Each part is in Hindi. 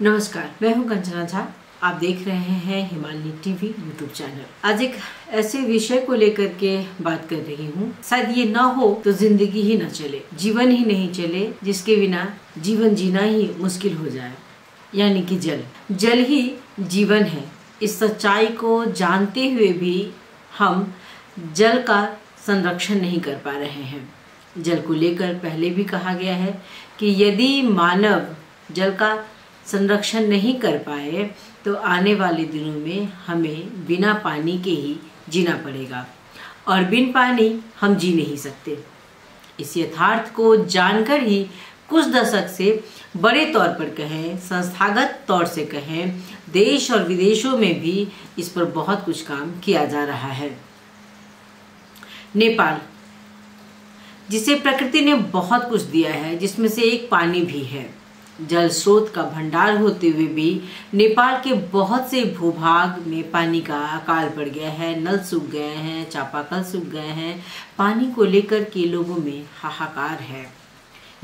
नमस्कार, मैं हूं कंचना झा। आप देख रहे हैं हिमालय टीवी यूट्यूब चैनल। आज एक ऐसे विषय को लेकर के बात कर रही हूं, शायद ये ना हो तो जिंदगी ही ना चले, जीवन ही नहीं चले, जिसके बिना जीवन जीना ही मुश्किल हो जाए, यानी कि जल। जल ही जीवन है। इस सच्चाई को जानते हुए भी हम जल का संरक्षण नहीं कर पा रहे हैं। जल को लेकर पहले भी कहा गया है कि यदि मानव जल का संरक्षण नहीं कर पाए तो आने वाले दिनों में हमें बिना पानी के ही जीना पड़ेगा और बिन पानी हम जी नहीं सकते। इस यथार्थ को जानकर ही कुछ दशक से बड़े तौर पर कहें, संस्थागत तौर से कहें, देश और विदेशों में भी इस पर बहुत कुछ काम किया जा रहा है। नेपाल, जिसे प्रकृति ने बहुत कुछ दिया है, जिसमें से एक पानी भी है। जल स्रोत का भंडार होते हुए भी नेपाल के बहुत से भूभाग में पानी का अकाल पड़ गया है। नल सूख गए हैं, चापाकल सूख गए हैं। पानी को लेकर के लोगों में हाहाकार है।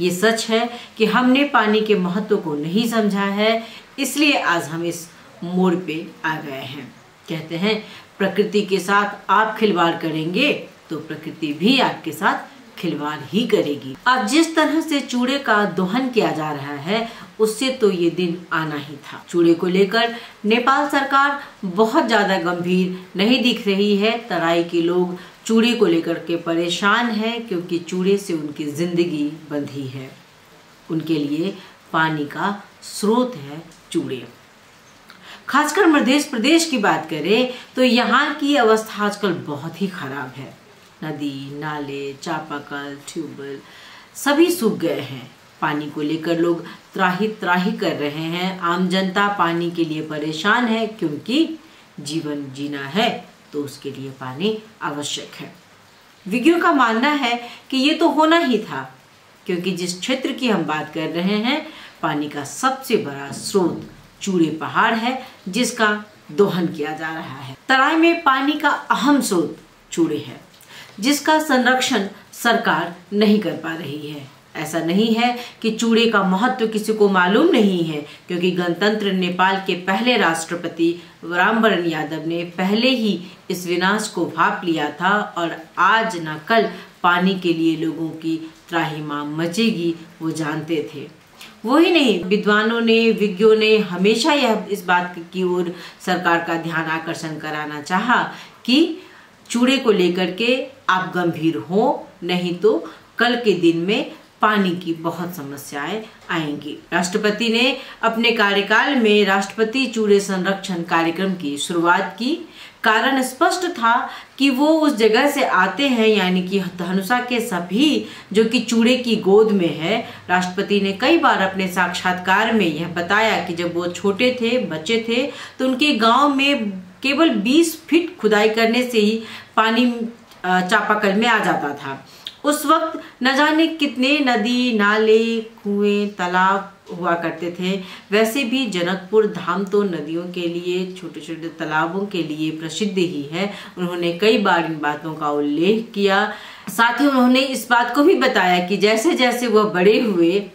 ये सच है कि हमने पानी के महत्व को नहीं समझा है, इसलिए आज हम इस मोड़ पे आ गए हैं। कहते हैं प्रकृति के साथ आप खिलवाड़ करेंगे तो प्रकृति भी आपके साथ खिलवाड़ ही करेगी। अब जिस तरह से चूड़े का दोहन किया जा रहा है, उससे तो ये दिन आना ही था। चूड़े को लेकर नेपाल सरकार बहुत ज्यादा गंभीर नहीं दिख रही है। तराई के लोग चूड़े को लेकर के परेशान हैं, क्योंकि चूड़े से उनकी जिंदगी बंधी है। उनके लिए पानी का स्रोत है चूड़े। खासकर मध्य प्रदेश की बात करें तो यहाँ की अवस्था आजकल बहुत ही खराब है। नदी, नाले, चापाकल, ट्यूबवेल सभी सूख गए हैं। पानी को लेकर लोग त्राही कर रहे हैं। आम जनता पानी के लिए परेशान है, क्योंकि जीवन जीना है तो उसके लिए पानी आवश्यक है। विज्ञों का मानना है कि ये तो होना ही था, क्योंकि जिस क्षेत्र की हम बात कर रहे हैं, पानी का सबसे बड़ा स्रोत चूड़े पहाड़ है, जिसका दोहन किया जा रहा है। तराई में पानी का अहम स्रोत चूड़े है, जिसका संरक्षण सरकार नहीं कर पा रही है। ऐसा नहीं है कि चूड़े का महत्व किसी को मालूम नहीं है, क्योंकि गणतंत्र नेपाल के पहले राष्ट्रपति रामवरण यादव ने पहले ही इस विनाश को भांप लिया था और आज न कल पानी के लिए लोगों की त्राहिमाम मचेगी, वो जानते थे। वो ही नहीं, विद्वानों ने, विज्ञों ने हमेशा यह इस बात की ओर सरकार का ध्यान आकर्षण कराना चाहा कि चूड़े को लेकर के आप गंभीर हो, नहीं तो कल के दिन में पानी की बहुत समस्याएं आएंगी। राष्ट्रपति ने अपने कार्यकाल में राष्ट्रपति चूड़े संरक्षण कार्यक्रम की शुरुआत की। कारण स्पष्ट था कि वो उस जगह से आते हैं, यानी कि धनुषा के सभी, जो कि चूड़े की गोद में है। राष्ट्रपति ने कई बार अपने साक्षात्कार में यह बताया कि जब वो छोटे थे, बच्चे थे, तो उनके गांव में केवल 20 फीट खुदाई करने से ही पानी चापाकल में आ जाता था। उस वक्त न जाने कितने नदी, नाले, कुएं, तालाब हुआ करते थे। वैसे भी जनकपुर धाम तो नदियों के लिए, छोटे छोटे तालाबों के लिए प्रसिद्ध ही है। उन्होंने कई बार इन बातों का उल्लेख किया। साथ ही उन्होंने इस बात को भी बताया कि जैसे जैसे वह बड़े हुए,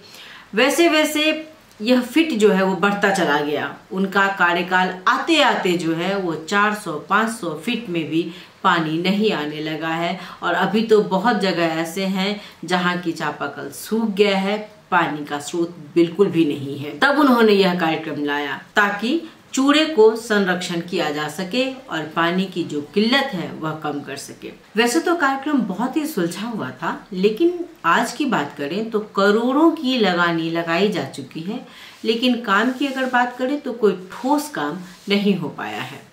वैसे वैसे यह फिट जो है वो बढ़ता चला गया। उनका कार्यकाल आते आते जो है वो 400-500 फीट में भी पानी नहीं आने लगा है, और अभी तो बहुत जगह ऐसे हैं जहां की चापाकल सूख गया है, पानी का स्रोत बिल्कुल भी नहीं है। तब उन्होंने यह कार्यक्रम लाया ताकि चूड़े को संरक्षण किया जा सके और पानी की जो किल्लत है वह कम कर सके। वैसे तो कार्यक्रम बहुत ही सुलझा हुआ था, लेकिन आज की बात करें तो करोड़ों की लगानी लगाई जा चुकी है, लेकिन काम की अगर बात करें तो कोई ठोस काम नहीं हो पाया है।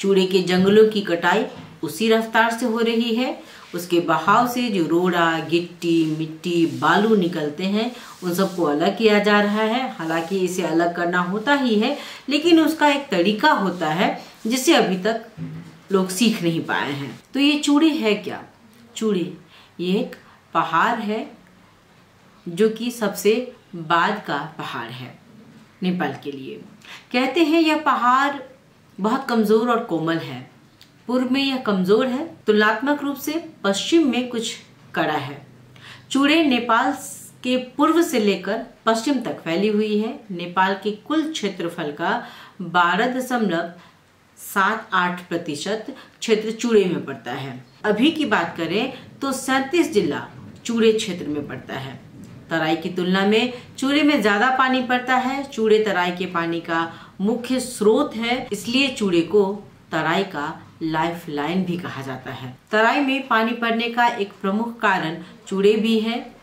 चूड़े के जंगलों की कटाई उसी रफ्तार से हो रही है। उसके बहाव से जो रोड़ा, गिट्टी, मिट्टी, बालू निकलते हैं, उन सबको अलग किया जा रहा है। हालांकि इसे अलग करना होता ही है, लेकिन उसका एक तरीका होता है जिसे अभी तक लोग सीख नहीं पाए हैं। तो ये चूड़े है क्या? चूड़े ये एक पहाड़ है, जो कि सबसे बाद का पहाड़ है नेपाल के लिए। कहते हैं यह पहाड़ बहुत कमजोर और कोमल है। पूर्व में यह कमजोर है, तुलनात्मक रूप से पश्चिम में कुछ कड़ा है। चूड़े नेपाल के पूर्व से लेकर पश्चिम तक फैली हुई है। नेपाल के कुल क्षेत्रफल का 12.78% क्षेत्र चूड़े में पड़ता है। अभी की बात करें तो 37 जिला चूड़े क्षेत्र में पड़ता है। तराई की तुलना में चूड़े में ज्यादा पानी पड़ता है। चूड़े तराई के पानी का मुख्य स्रोत है, इसलिए चूड़े को तराई का लाइफ लाइन भी कहा जाता है। तराई में पानी पड़ने का एक प्रमुख कारण चूड़े भी है।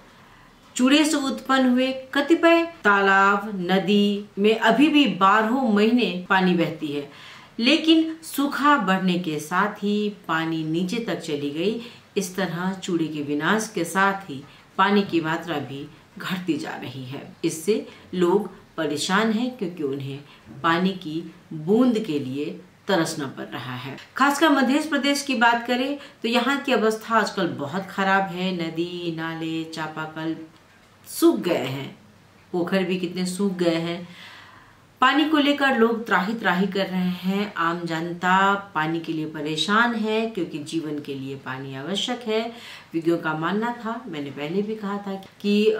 चूड़े से उत्पन्न हुए कतिपय तालाब, नदी में अभी भी 12 महीने पानी बहती है, लेकिन सूखा बढ़ने के साथ ही पानी नीचे तक चली गई। इस तरह चूड़े के विनाश के साथ ही पानी की मात्रा भी घटती जा रही है। इससे लोग परेशान हैं, क्योंकि उन्हें पानी की बूंद के लिए तरसना पड़ रहा है। खासकर मध्य प्रदेश की बात करें तो यहाँ की अवस्था आजकल बहुत खराब है। नदी, नाले, चापाकल सूख गए हैं, पोखर भी कितने सूख गए हैं। पानी को लेकर लोग त्राही त्राही कर रहे हैं। आम जनता पानी के लिए परेशान है, क्योंकि जीवन के लिए पानी आवश्यक है। विज्ञों का मानना था, मैंने पहले भी कहा था कि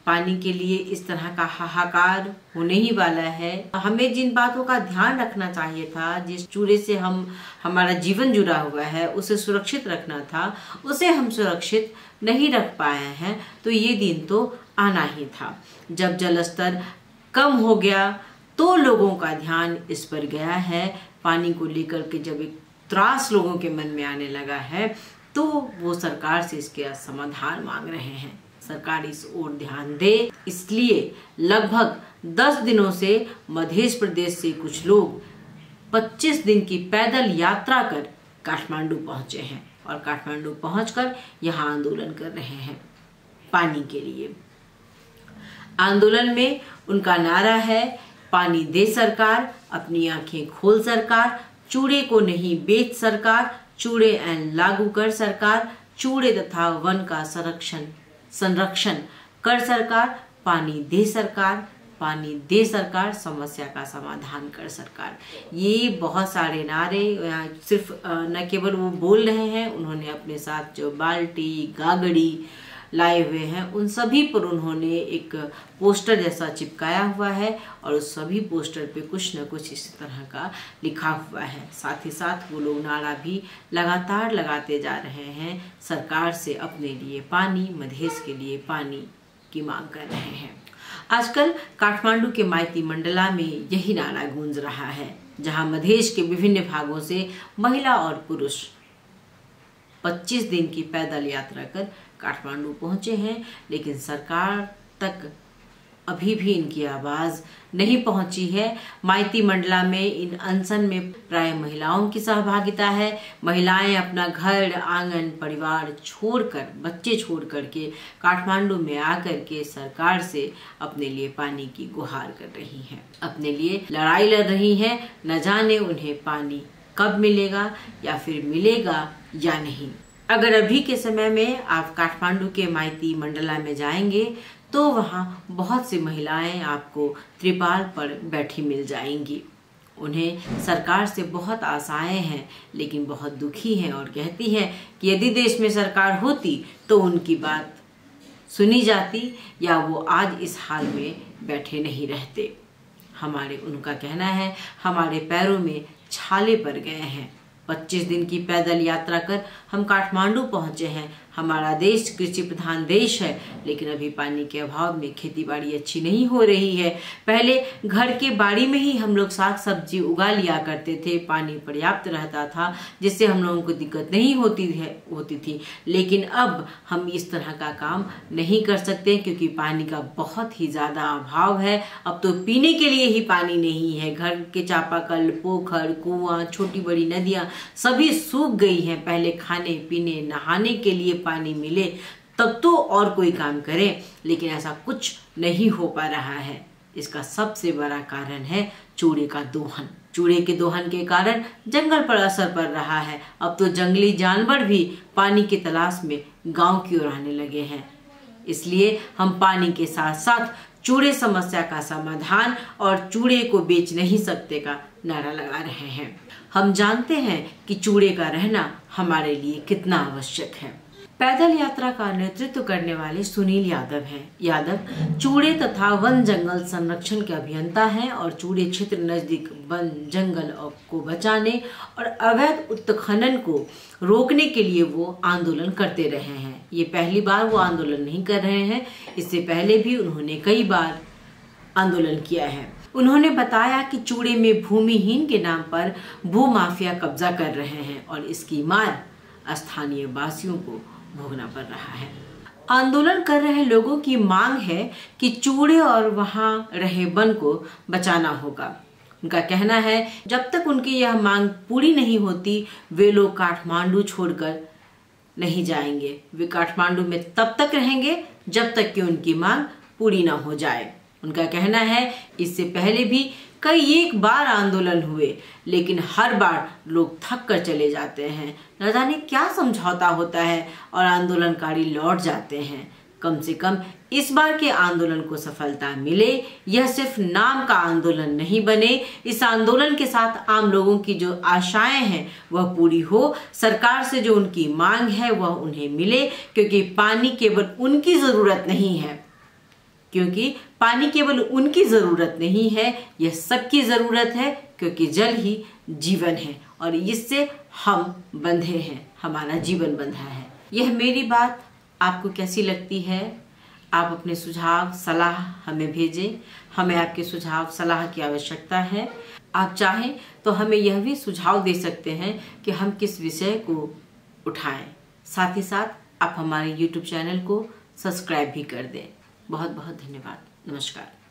पानी के लिए इस तरह का हाहाकार होने ही वाला है। हमें जिन बातों का ध्यान रखना चाहिए था, जिस चूड़े से हमारा जीवन जुड़ा हुआ है, उसे सुरक्षित रखना था, उसे हम सुरक्षित नहीं रख पाए हैं। तो ये दिन तो आना ही था। जब जल स्तर कम हो गया तो लोगों का ध्यान इस पर गया है। पानी को लेकर के जब एक त्रास लोगों के मन में आने लगा है, तो वो सरकार से इसके समाधान मांग रहे हैं। सरकार इस ओर ध्यान दे, इसलिए लगभग 10 दिनों से मध्य प्रदेश से कुछ लोग 25 दिन की पैदल यात्रा कर काठमांडू पहुंचे हैं और काठमांडू पहुंचकर यहाँ आंदोलन कर रहे हैं पानी के लिए। आंदोलन में उनका नारा है, पानी दे सरकार, अपनी आंखें खोल सरकार, चूड़े को नहीं बेच सरकार, चूड़े ऐन लागू कर सरकार, चूड़े तथा वन का संरक्षण कर सरकार, पानी दे सरकार, पानी दे सरकार, समस्या का समाधान कर सरकार। ये बहुत सारे नारे सिर्फ न केवल वो बोल रहे हैं, उन्होंने अपने साथ जो बाल्टी, गागड़ी लाए हुए हैं, उन सभी पर उन्होंने एक पोस्टर जैसा चिपकाया हुआ है और उस सभी पोस्टर पे कुछ न कुछ इस तरह का लिखा हुआ है। साथ ही साथ वो लोग नारा भी लगातार लगाते जा रहे हैं, सरकार से अपने लिए पानी, मधेश के लिए पानी की मांग कर रहे हैं। आजकल काठमांडू के माइती मंडला में यही नारा गूंज रहा है, जहां मधेश के विभिन्न भागों से महिला और पुरुष 25 दिन की पैदल यात्रा कर काठमांडू पहुंचे हैं, लेकिन सरकार तक अभी भी इनकी आवाज नहीं पहुंची है। माइती मंडला में इन अनशन में प्राय महिलाओं की सहभागिता है। महिलाएं अपना घर, आंगन, परिवार छोड़कर, बच्चे छोड़ करके काठमांडू में आकर के सरकार से अपने लिए पानी की गुहार कर रही हैं, अपने लिए लड़ाई लड़ रही हैं। न जाने उन्हें पानी कब मिलेगा या फिर मिलेगा या नहीं। अगर अभी के समय में आप काठमांडू के माइती मंडला में जाएंगे तो वहाँ बहुत सी महिलाएं आपको त्रिपाल पर बैठी मिल जाएंगी। उन्हें सरकार से बहुत आशाएं हैं, लेकिन बहुत दुखी हैं और कहती हैं कि यदि देश में सरकार होती तो उनकी बात सुनी जाती या वो आज इस हाल में बैठे नहीं रहते। उनका कहना है, हमारे पैरों में छाले पड़ गए हैं। 25 दिन की पैदल यात्रा कर हम काठमांडू पहुंचे हैं। हमारा देश कृषि प्रधान देश है, लेकिन अभी पानी के अभाव में खेती बाड़ी अच्छी नहीं हो रही है। पहले घर के बाड़ी में ही हम लोग साग सब्जी उगा लिया करते थे, पानी पर्याप्त रहता था, जिससे हम लोगों को दिक्कत नहीं होती थी। लेकिन अब हम इस तरह का काम नहीं कर सकते, क्योंकि पानी का बहुत ही ज्यादा अभाव है। अब तो पीने के लिए ही पानी नहीं है। घर के चापाकल, पोखर, कुआं, छोटी बड़ी नदियां सभी सूख गई हैं। पहले खाने पीने, नहाने के लिए पानी मिले तब तो और कोई काम करे, लेकिन ऐसा कुछ नहीं हो पा रहा है। इसका सबसे बड़ा कारण है चूड़े का दोहन। चूड़े के दोहन के कारण जंगल पर असर पड़ रहा है। अब तो जंगली जानवर भी पानी की तलाश में गांव की ओर आने लगे हैं। इसलिए हम पानी के साथ साथ चूड़े समस्या का समाधान और चूड़े को बेच नहीं सकते का नारा लगा रहे हैं। हम जानते हैं कि चूड़े का रहना हमारे लिए कितना आवश्यक है। पैदल यात्रा का नेतृत्व करने वाले सुनील यादव हैं। यादव चूड़े तथा वन जंगल संरक्षण के अभियंता हैं और चूड़े क्षेत्र नजदीक वन जंगल को बचाने और अवैध उत्खनन को रोकने के लिए वो आंदोलन करते रहे हैं। ये पहली बार वो आंदोलन नहीं कर रहे हैं, इससे पहले भी उन्होंने कई बार आंदोलन किया है। उन्होंने बताया कि चूड़े में भूमिहीन के नाम पर भूमाफिया कब्जा कर रहे हैं और इसकी मार स्थानीय वासियों को भोगना पड़ रहा है। आंदोलन कर रहे लोगों की मांग है कि चूड़े और वहां रहे वन को बचाना होगा। उनका कहना है जब तक उनकी यह मांग पूरी नहीं होती वे लोग काठमांडू छोड़कर नहीं जाएंगे। वे काठमांडू में तब तक रहेंगे जब तक कि उनकी मांग पूरी ना हो जाए। उनका कहना है इससे पहले भी कई एक बार आंदोलन हुए लेकिन हर बार लोग थक कर चले जाते हैं। न जाने क्या समझौता होता है और आंदोलनकारी लौट जाते हैं। कम से कम इस बार के आंदोलन को सफलता मिले, यह सिर्फ नाम का आंदोलन नहीं बने। इस आंदोलन के साथ आम लोगों की जो आशाएं हैं वह पूरी हो, सरकार से जो उनकी मांग है वह उन्हें मिले, क्योंकि पानी केवल उनकी जरूरत नहीं है, यह सबकी जरूरत है, क्योंकि जल ही जीवन है और इससे हम बंधे हैं, हमारा जीवन बंधा है। यह मेरी बात आपको कैसी लगती है? आप अपने सुझाव सलाह हमें भेजें। हमें आपके सुझाव सलाह की आवश्यकता है। आप चाहें तो हमें यह भी सुझाव दे सकते हैं कि हम किस विषय को उठाएं। साथ ही साथ आप हमारे YouTube चैनल को सब्सक्राइब भी कर दें। बहुत बहुत धन्यवाद। नमस्कार।